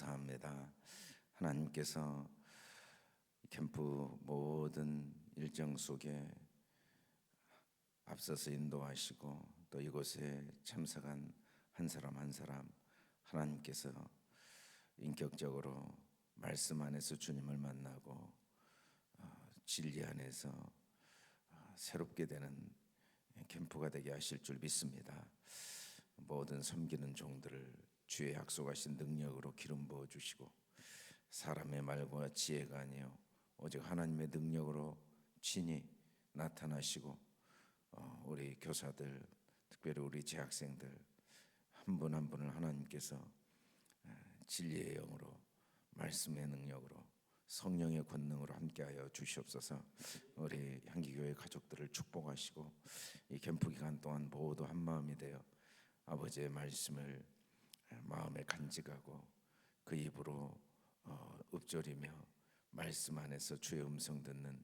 감사합니다. 하나님께서 캠프 모든 일정 속에 앞서서 인도하시고 또 이곳에 참석한 한 사람 한 사람 하나님께서 인격적으로 말씀 안에서 주님을 만나고 진리 안에서 새롭게 되는 캠프가 되게 하실 줄 믿습니다. 모든 섬기는 종들을 주의 약속하신 능력으로 기름 부어 주시고 사람의 말과 지혜가 아니요 오직 하나님의 능력으로 친히 나타나시고 우리 교사들 특별히 우리 재학생들 한 분 한 분을 하나님께서 진리의 영으로 말씀의 능력으로 성령의 권능으로 함께하여 주시옵소서. 우리 향기교회 가족들을 축복하시고 이 캠프 기간 동안 모두 한 마음이 되어 아버지의 말씀을 마음에 간직하고 그 입으로 읊조리며 말씀 안에서 주의 음성 듣는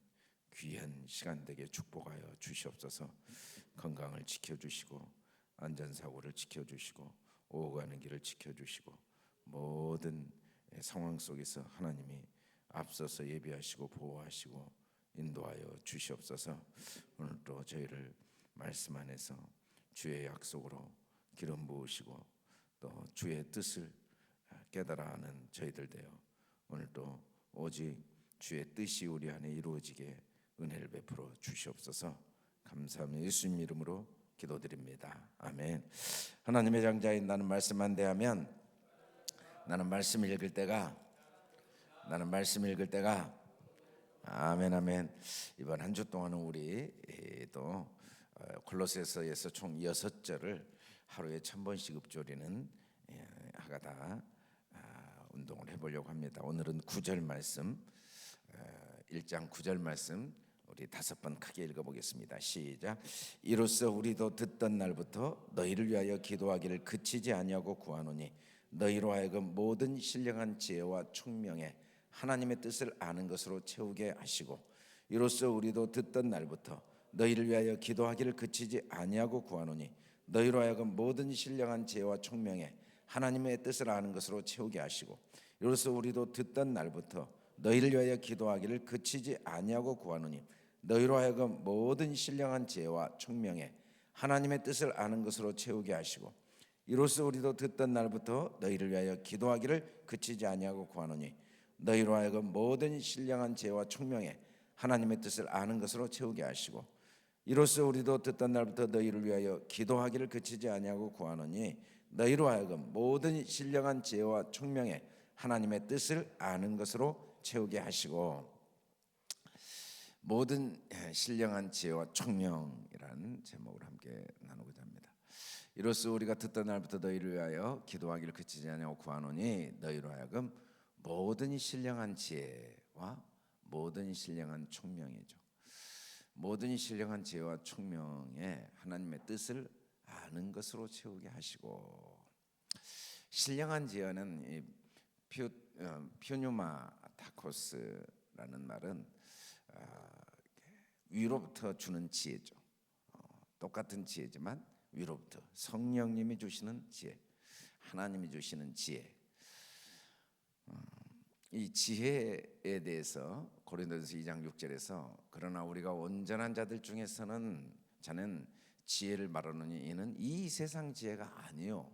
귀한 시간 되게 축복하여 주시옵소서. 건강을 지켜주시고 안전사고를 지켜주시고 오고 가는 길을 지켜주시고 모든 상황 속에서 하나님이 앞서서 예비하시고 보호하시고 인도하여 주시옵소서. 오늘도 저희를 말씀 안에서 주의 약속으로 기름 부으시고 또 주의 뜻을 깨달아 하는 저희들 되어 오늘도 오직 주의 뜻이 우리 안에 이루어지게 은혜를 베풀어 주시옵소서. 감사하며 예수님 이름으로 기도드립니다. 아멘. 하나님의 장자인 나는 말씀 안 대하면 나는 말씀 읽을 때가 아멘 아멘. 이번 한 주 동안은 우리 또 골로새서에서 총 6절을 하루에 1000번씩 읊조리는 하가다 운동을 해보려고 합니다. 오늘은 9절 말씀 1장 9절 말씀 우리 5번 크게 읽어보겠습니다. 시작. 이로써 우리도 듣던 날부터 너희를 위하여 기도하기를 그치지 아니하고 구하노니 너희로 하여금 모든 신령한 지혜와 총명에 하나님의 뜻을 아는 것으로 채우게 하시고 이로써 우리도 듣던 날부터 너희를 위하여 기도하기를 그치지 아니하고 구하노니 너희로 하여금 모든 신령한 지혜와 총명에 하나님의 뜻을 아는 것으로 채우게 하시고 이로써 우리도 듣던 날부터 너희를 위하여 기도하기를 그치지 아니하고 구하노니 너희로 하여금 모든 신령한 지혜와 총명에 하나님의 뜻을 아는 것으로 채우게 하시고 이로써 우리도 듣던 날부터 너희를 위하여 기도하기를 그치지 아니하고 구하노니 너희로 하여금 모든 신령한 지혜와 총명에 하나님의 뜻을 아는 것으로 채우게 하시고 이로써 우리도 듣던 날부터 너희를 위하여 기도하기를 그치지 아니하고 구하노니 너희로 하여금 모든 신령한 지혜와 총명에 하나님의 뜻을 아는 것으로 채우게 하시고 모든 신령한 지혜와 총명이라는 제목을 함께 나누고자 합니다. 이로써 우리가 듣던 날부터 너희를 위하여 기도하기를 그치지 아니하고 구하노니 너희로 하여금 모든 신령한 지혜와 모든 신령한 총명이죠. 모든 신령한 지혜와 총명에 하나님의 뜻을 아는 것으로 채우게 하시고 신령한 지혜는 퓨뉴마타코스라는 말은 위로부터 주는 지혜죠. 똑같은 지혜지만 위로부터 성령님이 주시는 지혜, 하나님이 주시는 지혜. 이 지혜에 대해서 고린도전서 2장 6절에서 그러나 우리가 온전한 자들 중에서는 자는 지혜를 말하노니 이는 이 세상 지혜가 아니요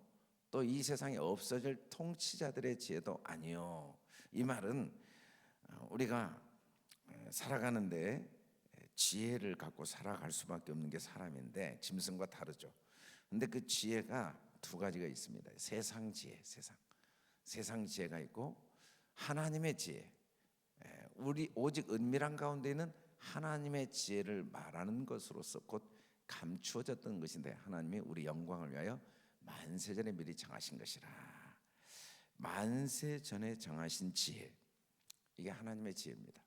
또 이 세상에 없어질 통치자들의 지혜도 아니요. 이 말은 우리가 살아가는데 지혜를 갖고 살아갈 수밖에 없는 게 사람인데 짐승과 다르죠. 근데 그 지혜가 두 가지가 있습니다. 세상 지혜, 세상 지혜가 있고 하나님의 지혜. 우리 오직 은밀한 가운데는 하나님의 지혜를 말하는 것으로서 곧 감추어졌던 것인데 하나님이 우리 영광을 위하여 만세 전에 미리 정하신 것이라. 만세 전에 정하신 지혜, 이게 하나님의 지혜입니다.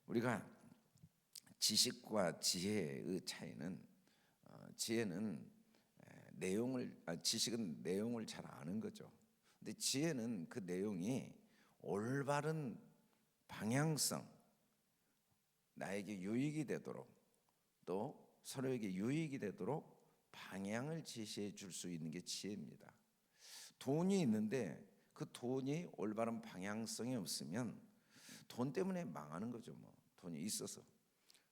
우리가 지식과 지혜의 차이는 지혜는 지식은 내용을 잘 아는 거죠. 근데 지혜는 그 내용이 올바른 방향성, 나에게 유익이 되도록 또 서로에게 유익이 되도록 방향을 제시해 줄 수 있는 게 지혜입니다. 돈이 있는데 그 그 돈이 올바른 방향성이 없으면 돈 때문에 망하는 거죠. 뭐 돈이 있어서,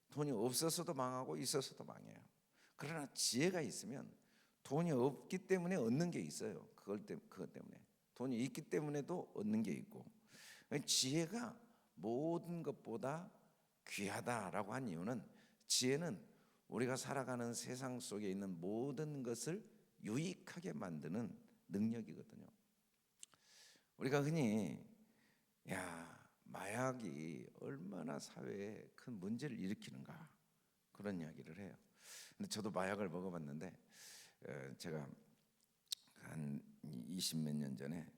돈이 없어서도 망하고 있어서도 망해요. 그러나 지혜가 있으면 돈이 없기 때문에 얻는 게 있어요. 그것 때문에 돈이 있기 때문에도 얻는 게 있고, 지혜가 모든 것보다 귀하다라고 한 이유는, 지혜는 우리가 살아가는 세상 속에 있는 모든 것을 유익하게 만드는 능력이거든요. 우리가 흔히 마약이 얼마나 사회에 큰 문제를 일으키는가 그런 이야기를 해요. 근데 저도 마약을 먹어봤는데, 제가 한 20몇 년 전에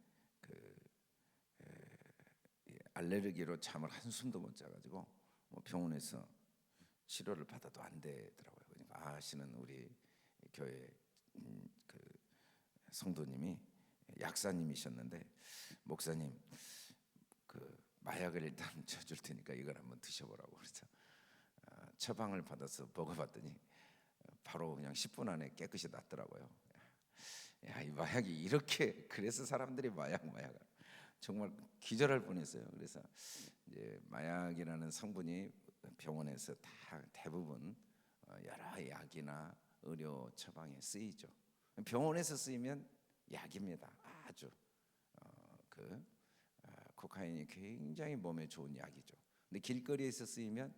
알레르기로 잠을 한숨도 못 자가지고 병원에서 치료를 받아도 안 되더라고요. 그러니까 아시는 우리 교회 그 성도님이 약사님이셨는데, 목사님 그 마약을 일단 쳐줄 테니까 이걸 한번 드셔보라고 그래서 처방을 받아서 먹어봤더니 바로 그냥 10분 안에 깨끗이 낫더라고요. 이 마약이 이렇게, 그래서 사람들이 마약 정말 기절할 뻔했어요. 그래서 이제 마약이라는 성분이 병원에서 다 대부분 여러 약이나 의료 처방에 쓰이죠. 병원에서 쓰이면 약입니다. 아주 코카인이 굉장히 몸에 좋은 약이죠. 근데 길거리에서 쓰이면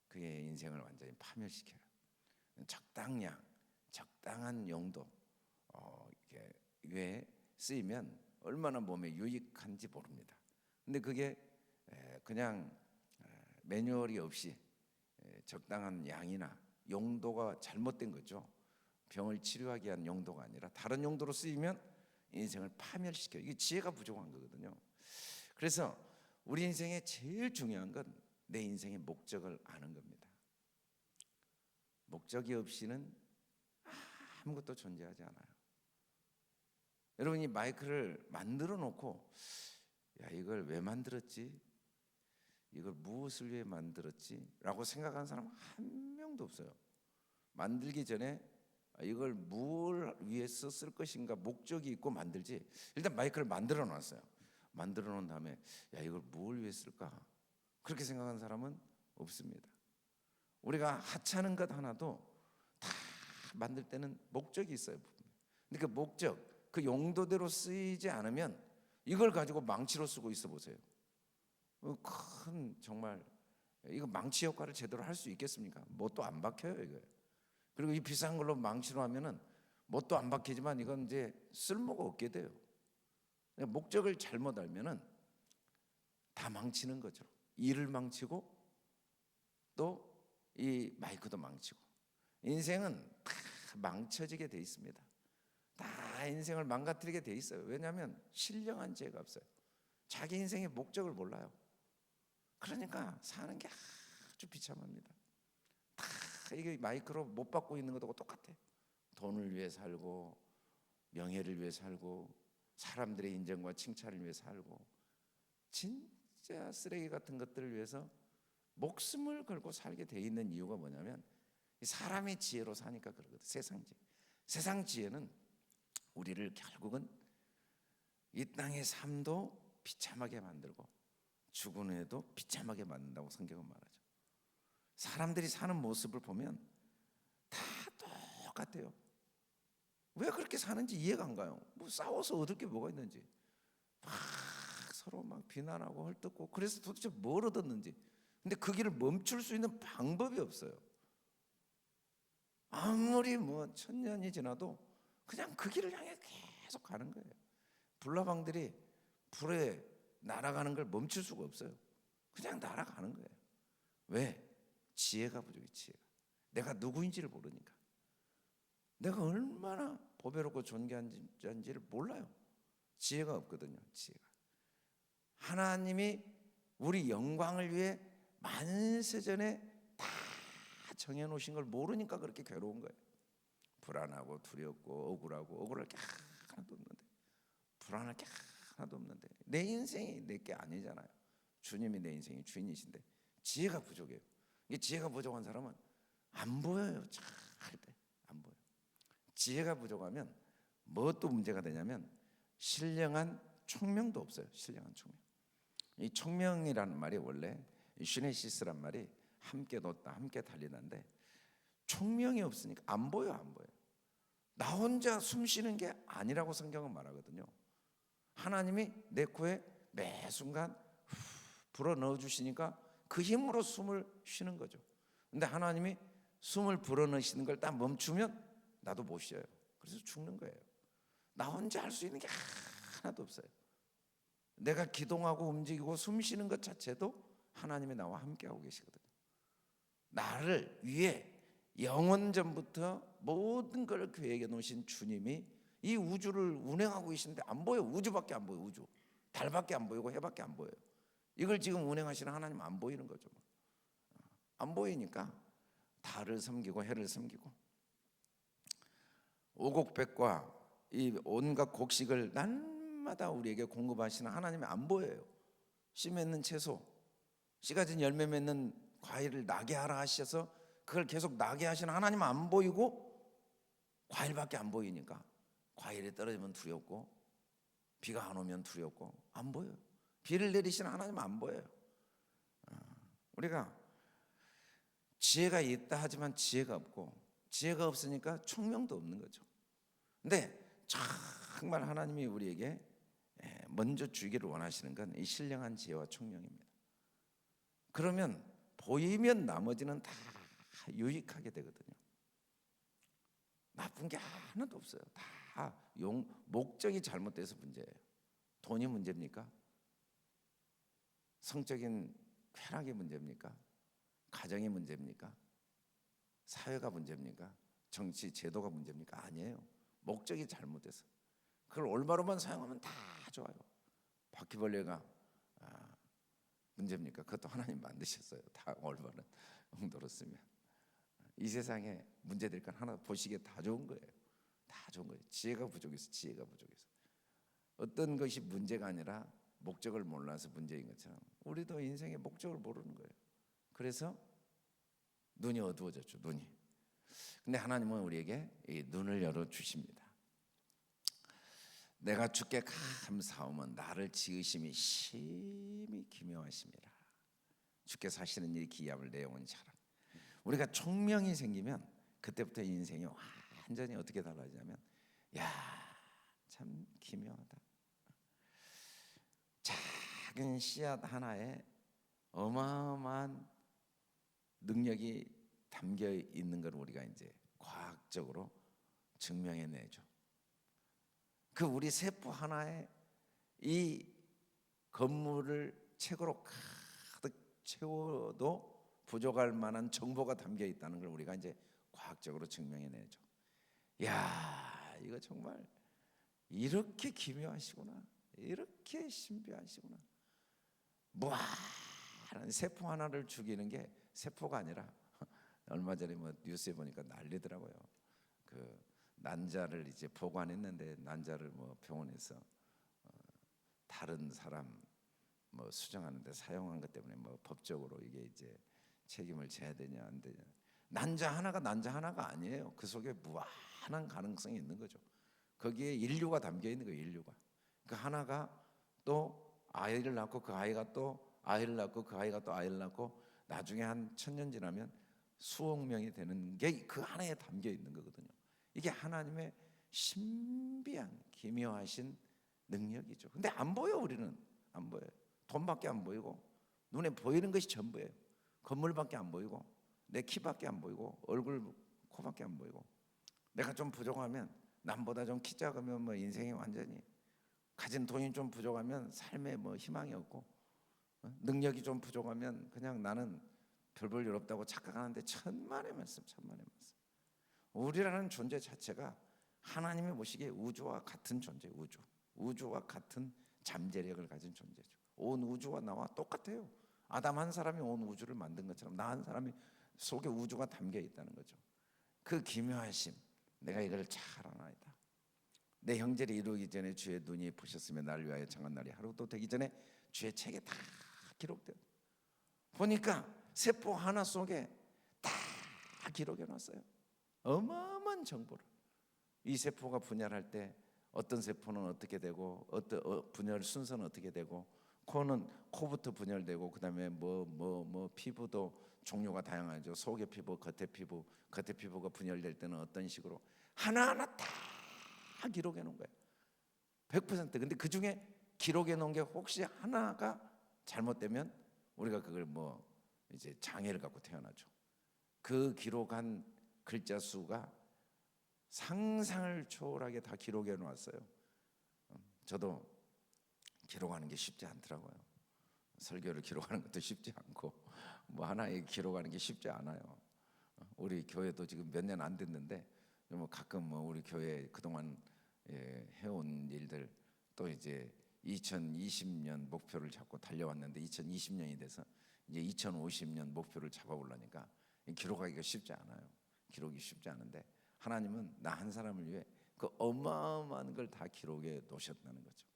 그의 인생을 완전히 파멸시켜요. 적당량, 적당한 용도 에 쓰이면 얼마나 몸에 유익한지 모릅니다. 근데 그게 그냥 매뉴얼이 없이 적당한 양이나 용도가 잘못된 거죠. 병을 치료하기 위한 용도가 아니라 다른 용도로 쓰이면 인생을 파멸시켜요. 이게 지혜가 부족한 거거든요. 그래서 우리 인생에 제일 중요한 건 내 인생의 목적을 아는 겁니다. 목적이 없이는 아무것도 존재하지 않아요. 여러분이 마이크를 만들어 놓고 이걸 왜 만들었지? 이걸 무엇을 위해 만들었지? 라고 생각하는 사람 한 명도 없어요. 만들기 전에 이걸 뭘 위해서 쓸 것인가 목적이 있고 만들지, 일단 마이크를 만들어 놨어요. 만들어 놓은 다음에 이걸 뭘 위해 쓸까? 그렇게 생각하는 사람은 없습니다. 우리가 하찮은 것 하나도 다 만들 때는 목적이 있어요. 근데 그 목적, 그 용도대로 쓰이지 않으면 이걸 가지고 망치로 쓰고 있어 보세요. 큰 정말 이거 망치 역할을 제대로 할 수 있겠습니까? 못도 안 박혀요 이거. 그리고 이 비싼 걸로 망치로 하면은 못도 안 박히지만 이건 이제 쓸모가 없게 돼요. 목적을 잘못 알면은 다 망치는 거죠. 일을 망치고 또 이 마이크도 망치고, 인생은 다 망쳐지게 돼 있습니다. 다 인생을 망가뜨리게 돼 있어요. 왜냐하면 신령한 지혜가 없어요. 자기 인생의 목적을 몰라요. 그러니까 사는 게 아주 비참합니다. 다 이게 마이크로 못 받고 있는 것하고 똑같아. 돈을 위해 살고, 명예를 위해 살고, 사람들의 인정과 칭찬을 위해 살고, 진짜 쓰레기 같은 것들을 위해서 목숨을 걸고 살게 돼 있는 이유가 뭐냐면, 사람의 지혜로 사니까 그러거든. 세상 지혜는 우리를 결국은 이 땅의 삶도 비참하게 만들고 죽은 후에도 비참하게 만든다고 성경은 말하죠. 사람들이 사는 모습을 보면 다 똑같아요. 왜 그렇게 사는지 이해가 안 가요. 뭐 싸워서 얻을 게 뭐가 있는지, 막 서로 막 비난하고 헐뜯고, 그래서 도대체 뭘 얻었는지. 근데 그 길을 멈출 수 있는 방법이 없어요. 아무리 뭐 1000년이 지나도 그냥 그 길을 향해 계속 가는 거예요. 불나방들이 불에 날아가는 걸 멈출 수가 없어요. 그냥 날아가는 거예요. 왜? 지혜가 부족해. 지혜가. 내가 누구인지를 모르니까. 내가 얼마나 보배롭고 존귀한 자인지를 몰라요. 지혜가 없거든요. 지혜가. 하나님이 우리 영광을 위해 만세전에 다 정해놓으신 걸 모르니까 그렇게 괴로운 거예요. 불안하고 두렵고 억울할 게 하나도 없는데, 불안할 게 하나도 없는데, 내 인생이 내 게 아니잖아요. 주님이 내 인생의 주인이신데 지혜가 부족해요. 이 지혜가 부족한 사람은 안 보여요. 절대 안 보여. 지혜가 부족하면 뭐 또 문제가 되냐면, 신령한 총명도 없어요. 신령한 총명. 이 총명이라는 말이 원래 슈네시스란 말이 함께 뒀다, 함께 달리다인데, 총명이 없으니까 안 보여, 안 보여. 나 혼자 숨 쉬는 게 아니라고 성경은 말하거든요. 하나님이 내 코에 매 순간 불어 넣어 주시니까 그 힘으로 숨을 쉬는 거죠. 근데 하나님이 숨을 불어 넣으시는 걸 딱 멈추면 나도 못 쉬어요. 그래서 죽는 거예요. 나 혼자 할 수 있는 게 하나도 없어요. 내가 기동하고 움직이고 숨 쉬는 것 자체도 하나님이 나와 함께하고 계시거든요. 나를 위해 영원 전부터 모든 걸 계획해 놓으신 주님이 이 우주를 운행하고 계신데 안 보여. 우주밖에 안 보여. 우주, 달밖에 안 보이고 해밖에 안 보여요. 이걸 지금 운행하시는 하나님 안 보이는 거죠. 안 보이니까 달을 섬기고 해를 섬기고 오곡백과 이 온갖 곡식을 날마다 우리에게 공급하시는 하나님이 안 보여요. 씨 맺는 채소, 씨 가진 열매 맺는 과일을 나게 하라 하셔서 그걸 계속 나게 하시는 하나님은 안 보이고 과일밖에 안 보이니까 과일이 떨어지면 두렵고 비가 안 오면 두렵고 안 보여요. 비를 내리시는 하나님은 안 보여요. 우리가 지혜가 있다 하지만 지혜가 없고 지혜가 없으니까 총명도 없는 거죠. 근데 정말 하나님이 우리에게 먼저 주기를 원하시는 건 이 신령한 지혜와 총명입니다. 그러면 보이면 나머지는 다 유익하게 되거든요. 나쁜 게 하나도 없어요. 다 목적이 잘못돼서 문제예요. 돈이 문제입니까? 성적인 쾌락이 문제입니까? 가정이 문제입니까? 사회가 문제입니까? 정치 제도가 문제입니까? 아니에요. 목적이 잘못돼서. 그걸 올바로만 사용하면 다 좋아요. 바퀴벌레가 문제입니까? 그것도 하나님 만드셨어요. 다 올바른 용도로 쓰면. 이 세상에 문제될 건 하나 보시기에 다 좋은 거예요. 다 좋은 거예요. 지혜가 부족해서, 지혜가 부족해서. 어떤 것이 문제가 아니라 목적을 몰라서 문제인 것처럼 우리도 인생의 목적을 모르는 거예요. 그래서 눈이 어두워졌죠. 눈이. 근데 하나님은 우리에게 이 눈을 열어 주십니다. 내가 주께 감사하면 나를 지으심이 심히 기묘하심이라. 주께서 하시는 일이 기이함을 내 영혼이 잘 압니다. 우리가 총명이 생기면 그때부터 인생이 완전히 어떻게 달라지냐면, 야, 참 기묘하다. 작은 씨앗 하나에 어마어마한 능력이 담겨 있는 걸 우리가 이제 과학적으로 증명해내죠. 그 우리 세포 하나에 이 건물을 책으로 가득 채워도 부족할 만한 정보가 담겨 있다는 걸 우리가 이제 과학적으로 증명해내죠. 야, 이거 정말 이렇게 기묘하시구나, 이렇게 신비하시구나. 무한한 세포 하나를 죽이는 게 세포가 아니라 얼마 전에 뭐 뉴스에 보니까 난리더라고요. 그 난자를 이제 보관했는데 난자를 뭐 병원에서 다른 사람 뭐 수정하는데 사용한 것 때문에 뭐 법적으로 이게 이제 책임을 져야 되냐 안 되냐. 난자 하나가 아니에요. 그 속에 무한한 가능성이 있는 거죠. 거기에 인류가 담겨 있는 거예요. 인류가. 그 하나가 또 아이를 낳고 그 아이가 또 아이를 낳고 그 아이가 또 아이를 낳고 나중에 한 1000년 지나면 수억 명이 되는 게 그 하나에 담겨 있는 거거든요. 이게 하나님의 신비한 기묘하신 능력이죠. 근데 안 보여. 우리는 안 보여요. 돈밖에 안 보이고 눈에 보이는 것이 전부예요. 건물밖에 안 보이고 내 키밖에 안 보이고 얼굴 코밖에 안 보이고 내가 좀 부족하면 남보다 좀 키 작으면 뭐 인생이 완전히 가진 돈이 좀 부족하면 삶에 뭐 희망이 없고 능력이 좀 부족하면 그냥 나는 별 볼 일 없다고 착각하는데 천만의 말씀. 우리라는 존재 자체가 하나님이 보시기에 우주와 같은 존재, 우주와 같은 잠재력을 가진 존재죠. 온 우주와 나와 똑같아요. 아담 한 사람이 온 우주를 만든 것처럼 나 한 사람이 속에 우주가 담겨 있다는 거죠. 그 기묘하심, 내가 이걸 잘 아나이다. 내 형제를 이루기 전에 주의 눈이 보셨으며 나를 위하여 정한 날이 하루도 되기 전에 주의 책에 다 기록돼요. 보니까 세포 하나 속에 다 기록해 놨어요. 어마어마한 정보를. 이 세포가 분열할 때 어떤 세포는 어떻게 되고 어떤 분열 순서는 어떻게 되고 코는 코부터 분열되고 그다음에 뭐 피부도 종류가 다양하죠. 속의 피부, 겉의 피부, 겉의 피부가 분열될 때는 어떤 식으로 하나하나 다 기록해 놓은 거예요. 100%. 근데 그 중에 기록해 놓은 게 혹시 하나가 잘못되면 우리가 그걸 뭐 이제 장애를 갖고 태어나죠. 그 기록한 글자 수가 상상을 초월하게 다 기록해 놓았어요. 저도 기록하는 게 쉽지 않더라고요. 설교를 기록하는 것도 쉽지 않고 뭐 하나에 기록하는 게 쉽지 않아요. 우리 교회도 지금 몇 년 안 됐는데 뭐 가끔 뭐 우리 교회 그동안 해온 일들 또 이제 2020년 목표를 잡고 달려왔는데 2020년이 돼서 이제 2050년 목표를 잡아보려니까 기록하기가 쉽지 않아요. 기록이 쉽지 않은데 하나님은 나 한 사람을 위해 그 어마어마한 걸 다 기록해 놓으셨다는 거죠.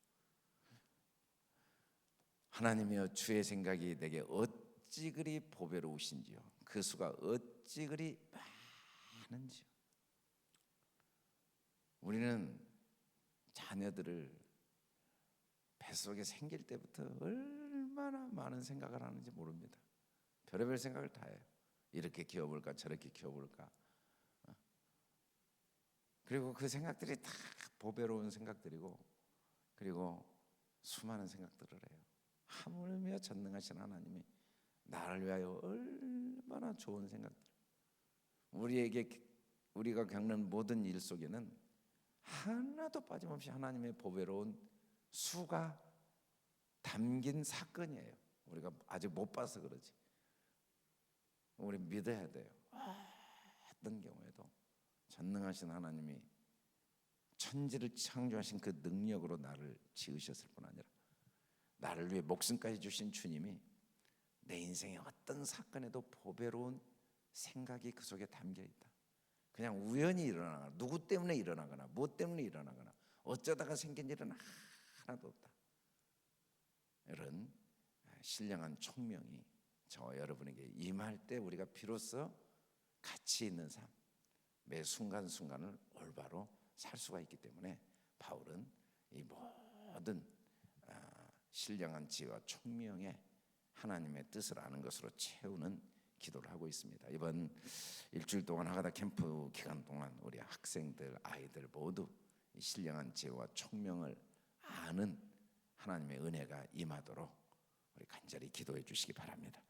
하나님이여 주의 생각이 내게 어찌 그리 보배로우신지요 그 수가 어찌 그리 많은지요. 우리는 자녀들을 뱃속에 생길 때부터 얼마나 많은 생각을 하는지 모릅니다. 별의별 생각을 다 해요. 이렇게 키워볼까 저렇게 키워볼까. 그리고 그 생각들이 다 보배로운 생각들이고 그리고 수많은 생각들을 해요. 하물며 전능하신 하나님이 나를 위하여 얼마나 좋은 생각들. 우리가 겪는 모든 일 속에는 하나도 빠짐없이 하나님의 보배로운 수가 담긴 사건이에요. 우리가 아직 못 봐서 그러지. 우리 믿어야 돼요. 어떤 경우에도 전능하신 하나님이 천지를 창조하신 그 능력으로 나를 지으셨을 뿐 아니라 나를 위해 목숨까지 주신 주님이 내 인생의 어떤 사건에도 보배로운 생각이 그 속에 담겨 있다. 그냥 우연히 일어나거나 누구 때문에 일어나거나 무엇 때문에 일어나거나 어쩌다가 생긴 일은 하나도 없다. 이런 신령한 총명이 저와 여러분에게 임할 때 우리가 비로소 가치 있는 삶, 매 순간순간을 올바로 살 수가 있기 때문에 바울은 이 모든 신령한 지혜와 총명의 하나님의 뜻을 아는 것으로 채우는 기도를 하고 있습니다. 이번 일주일 동안 하가다 캠프 기간 동안 우리 학생들, 아이들 모두 이 신령한 지혜와 총명을 아는 하나님의 은혜가 임하도록 우리 간절히 기도해 주시기 바랍니다.